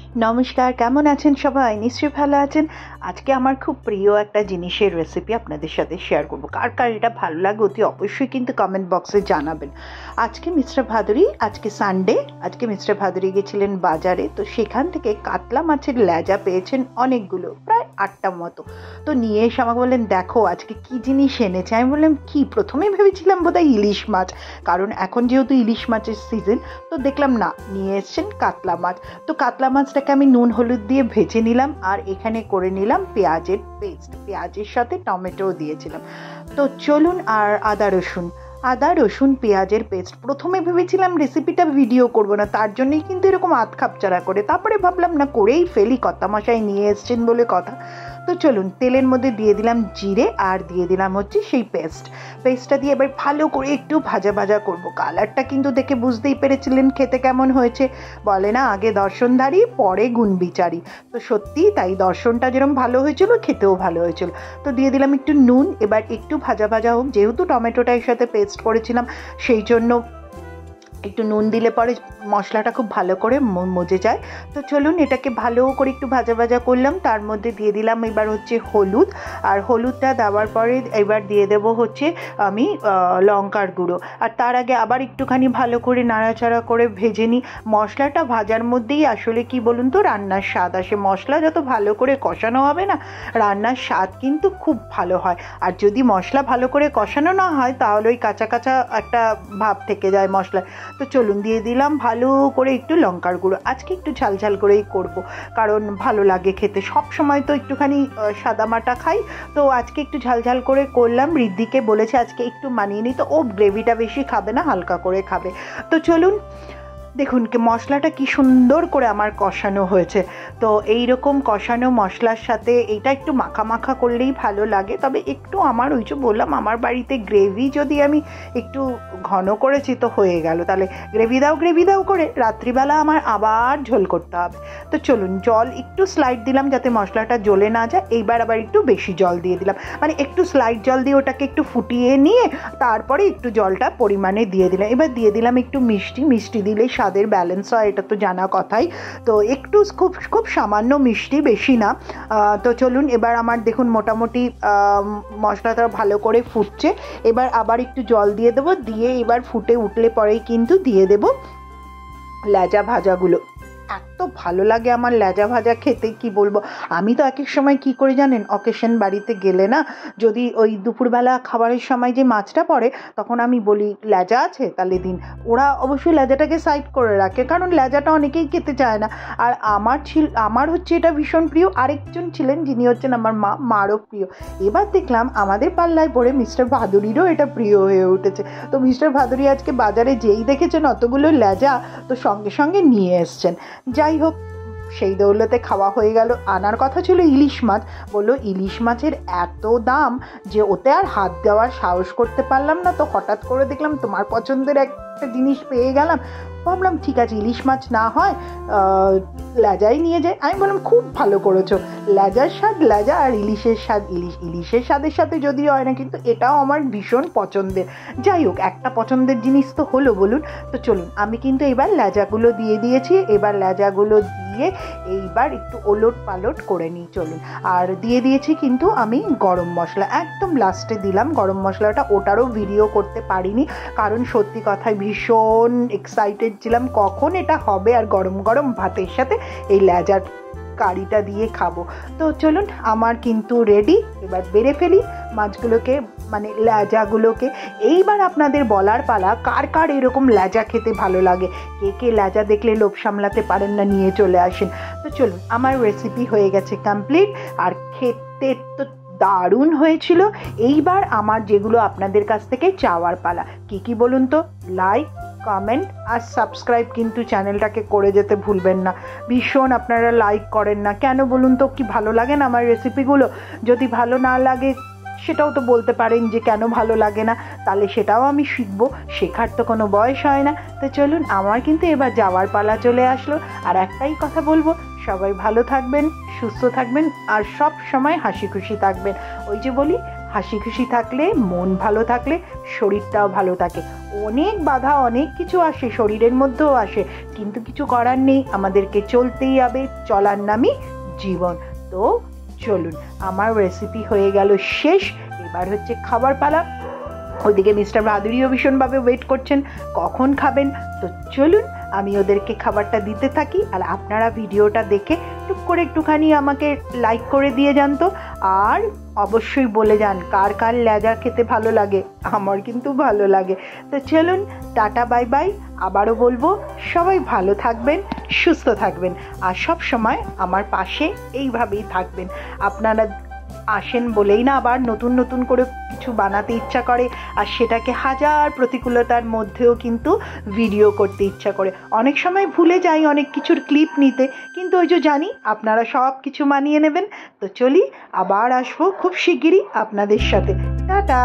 নমস্কার, কেমন আছেন সবাই? নিশ্চয়ই ভালো আছেন। আজকে আমার খুব প্রিয় একটা জিনিসের রেসিপি আপনাদের সাথে শেয়ার করব। কার কার এটা ভালো লাগে অতি অবশ্যই কিন্তু কমেন্ট বক্সে জানাবেন। আজকে মিস্টার ভাদুরী, আজকে সানডে, আজকে মিস্টার ভাদুরী গেছিলেন বাজারে, তো সেখান থেকে কাতলা মাছের লেজা পেয়েছেন অনেকগুলো, প্রায় 8টা মতো। তো নিয়ে এসে আমাকে বললেন, দেখো আজকে কি জিনিস এনেছে। আমি বললাম কি? প্রথমে ভেবেছিলাম বোধহয় ইলিশ মাছ, কারণ এখন যেহেতু ইলিশ মাছের সিজন। তো দেখলাম না, নিয়ে এসছেন কাতলা মাছ। তো কাতলা মাছটাকে আমি নুন হলুদ দিয়ে ভেজে নিলাম, আর এখানে করে নিলাম পেঁয়াজের পেস্ট, পেঁয়াজের সাথে টমেটোও দিয়েছিলাম। তো চলুন, আর আদা রসুন পেঁয়াজের পেস্ট। প্রথমে ভেবেছিলাম রেসিপিটা ভিডিও করব না, তার জন্যই কিন্তু এরকম আধ খাপচারা করে, তারপরে ভাবলাম না, করেই ফেলি, কর্তামশাই নিয়ে এসছেন বলে কথা। তো চলুন, তেলের মধ্যে দিয়ে দিলাম জিরে, আর দিয়ে দিলাম হচ্ছে সেই পেস্টটা দিয়ে এবার ভালো করে একটু ভাজা ভাজা করব। কালারটা কিন্তু দেখে বুঝতেই পেরেছিলেন খেতে কেমন হয়েছে। বলে না, আগে দর্শনধারী পরে গুণ বিচারী। তো সত্যি তাই, দর্শনটা যেরকম ভালো হয়েছিল, খেতেও ভালো হয়েছিল। তো দিয়ে দিলাম একটু নুন, এবার একটু ভাজা ভাজা হোক, যেহেতু টমেটোটা এর সাথে পেস্ট করেছিলাম সেই জন্য একটু নুন দিলে পরে মশলাটা খুব ভালো করে মজে যায়। তো চলুন, এটাকে ভালো করে একটু ভাজা ভাজা করলাম। তার মধ্যে দিয়ে দিলাম এবার হচ্ছে হলুদ, আর হলুদটা দেওয়ার পরে এবার দিয়ে দেব হচ্ছে আমি লঙ্কার গুঁড়ো। আর তার আগে আবার একটুখানি ভালো করে নাড়াচাড়া করে ভেজে নিই। মশলাটা ভাজার মধ্যেই আসলে কি বলুন তো, রান্নার স্বাদ আসে। মশলা যত ভালো করে কষানো হবে না, রান্নার স্বাদ কিন্তু খুব ভালো হয়। আর যদি মশলা ভালো করে কষানো না হয়, তাহলে ওই কাঁচা কাঁচা একটা ভাব থেকে যায় মশলা। তো চলুন, দিয়ে দিলাম ভালো করে একটু লঙ্কার গুঁড়ো। আজকে একটু ঝাল ঝাল করেই করব, কারণ ভালো লাগে খেতে। সব সময় তো একটুখানি সাদামাটা খাই, তো আজকে একটু ঝাল ঝাল করে করলাম। ঋদ্ধিকে বলেছে আজকে একটু মানিয়ে নি, তো ও গ্রেভিটা বেশি খাবে না, হালকা করে খাবে। তো চলুন, দেখুন মশলাটা কি সুন্দর করে আমার কষানো হয়েছে। তো এই রকম কষানো মশলার সাথে এইটা একটু মাখা মাখা করলেই ভালো লাগে। তবে একটু আমার ওই যে বললাম, আমার বাড়িতে গ্রেভি যদি আমি একটু ঘন করেছি তো হয়ে গেল, তাহলে গ্রেভি দাও করে রাত্রিবেলা আমার আবার ঝোল করতে হবে। তো চলুন, জল একটু স্লাইড দিলাম যাতে মশলাটা জ্বলে না যায়। এইবার আবার একটু বেশি জল দিয়ে দিলাম, মানে একটু স্লাইড জল দিয়ে ওটাকে একটু ফুটিয়ে নিয়ে তারপরে একটু জলটা পরিমাণে দিয়ে দিলাম। এবার দিয়ে দিলাম একটু মিষ্টি দিলে স্বাদের ব্যালেন্স হয়, এটা তো জানা কথাই। তো একটু খুব খুব সামান্য মিষ্টি, বেশি না। তো চলুন, এবার আমার দেখুন মোটামুটি মশলাটা ভালো করে ফুটছে। এবার আবার একটু জল দিয়ে দেবো, দিয়ে এবার ফুটে উঠলে পরেই কিন্তু দিয়ে দেবো লেজা ভাজাগুলো। এত ভালো লাগে আমার লেজা ভাজা খেতে, কি বলবো। আমি তো এক এক সময় কি করে জানেন, অকেশন বাড়িতে গেলে না, যদি ওই দুপুরবেলা খাবারের সময় যে মাছটা পড়ে, তখন আমি বলি লেজা আছে তাহলে দিন। ওরা অবশ্যই লেজাটাকে সাইড করে রাখে, কারণ লেজাটা অনেকেই খেতে চায় না। আর আমার হচ্ছে এটা ভীষণ প্রিয়। আরেকজন ছিলেন যিনি হচ্ছেন আমার মারও প্রিয়। এবার দেখলাম আমাদের পাল্লায় পড়ে মিস্টার ভাদুরীরও এটা প্রিয় হয়ে উঠেছে। তো মিস্টার ভাদুরী আজকে বাজারে যেই দেখেছেন অতগুলো লেজা, তো সঙ্গে সঙ্গে নিয়ে এসছেন। যাই হোক, সেই দৌলতে খাওয়া হয়ে গেল। আনার কথা ছিল ইলিশ মাছ, বললো ইলিশ মাছের এত দাম যে ওতে আর হাত দেওয়ার সাহস করতে পারলাম না। তো হঠাৎ করে দেখলাম তোমার পছন্দের একটা জিনিস পেয়ে গেলাম, ভাবলাম ঠিক আছে, ইলিশ মাছ না হয় লেজাই নিয়ে যাই। আমি বললাম খুব ভালো করেছো, লেজার স্বাদ লেজা, আর ইলিশের স্বাদ ইলিশের স্বাদের সাথে যদি হয় না, কিন্তু এটাও আমার ভীষণ পছন্দের। যাই হোক, একটা পছন্দের জিনিস তো হলো, বলুন। তো চলুন, আমি কিন্তু এবার লেজাগুলো দিয়ে দিয়েছি। এবার লেজাগুলো দিয়ে এইবার একটু ওলট পালট করে নিই, চলুন। আর দিয়ে দিয়েছি কিন্তু আমি গরম মশলা, একদম লাস্টে দিলাম গরম মশলাটা। ওটারও ভিডিও করতে পারিনি, কারণ সত্যি কথায় ভীষণ এক্সাইটেড ছিলাম কখন এটা হবে, আর গরম গরম ভাতের সাথে এই লেজার কারিটা দিয়ে খাবো। তো চলুন, আমার কিন্তু রেডি। এবার বেড়ে ফেলি মাছগুলোকে, মানে লেজাগুলোকে। এইবার আপনাদের বলার পালা, কার কার এরকম লেজা খেতে ভালো লাগে, কে কে লেজা দেখলে লোভ সামলাতে পারেন না, নিয়ে চলে আসেন। তো চলুন, আমার রেসিপি হয়ে গেছে কমপ্লিট, আর খেতে তো দারুণ হয়েছিল। এইবার আমার যেগুলো আপনাদের কাছ থেকে চাওয়ার পালা, কি বলুন তো? লাইক, কমেন্ট আর সাবস্ক্রাইব কিন্তু চ্যানেলটাকে করে যেতে ভুলবেন না। ভীষণ আপনারা লাইক করেন না কেন বলুন তো? কি ভালো লাগে না আমার রেসিপিগুলো? যদি ভালো না লাগে সেটাও তো বলতে পারেন যে কেন ভালো লাগে না, তাহলে সেটাও আমি শিখবো। শেখার তো কোনো বয়স হয় না। তো চলুন, আমার কিন্তু এবার যাওয়ার পালা চলে আসলো। আর একটাই কথা বলবো, সবাই ভালো থাকবেন, সুস্থ থাকবেন, আর সব সময় হাসি খুশি থাকবেন। ওই যে বলি, হাসি খুশি থাকলে, মন ভালো থাকলে শরীরটাও ভালো থাকে। অনেক বাধা, অনেক কিছু আসে, শরীরের মধ্যেও আসে, কিন্তু কিছু করার নেই, আমাদেরকে চলতেই হবে, চলার নামই জীবন। তো চলুন, আমার রেসিপি হয়ে গেল শেষ, এবার হচ্ছে খাবার পালা। ওইদিকে মিস্টার ভাদুড়িও ভীষণভাবে ওয়েট করছেন কখন খাবেন। তো চলুন আমি ওদেরকে খাবারটা দিতে থাকি, আর আপনারা ভিডিওটা দেখে টুক করে একটুখানি আমাকে লাইক করে দিয়ে যান তো। আর অবশ্যই বলে যান কার কার লেজা খেতে ভালো লাগে, আমার কিন্তু ভালো লাগে। তো চলুন, টাটা বাই বাই। আবারও বলবো, সবাই ভালো থাকবেন, সুস্থ থাকবেন, আর সব সময় আমার পাশে এইভাবেই থাকবেন। আপনারা আসেন বলেই না আবার নতুন নতুন করে কিছু বানাতে ইচ্ছা করে, আর সেটাকে হাজার প্রতিকূলতার মধ্যেও কিন্তু ভিডিও করতে ইচ্ছা করে। অনেক সময় ভুলে যাই অনেক কিছুর ক্লিপ নিতে, কিন্তু ওই যে জানি আপনারা সব কিছু মানিয়ে নেবেন। তো চলি, আবার আসবো খুব শিগগিরই আপনাদের সাথে। টাটা।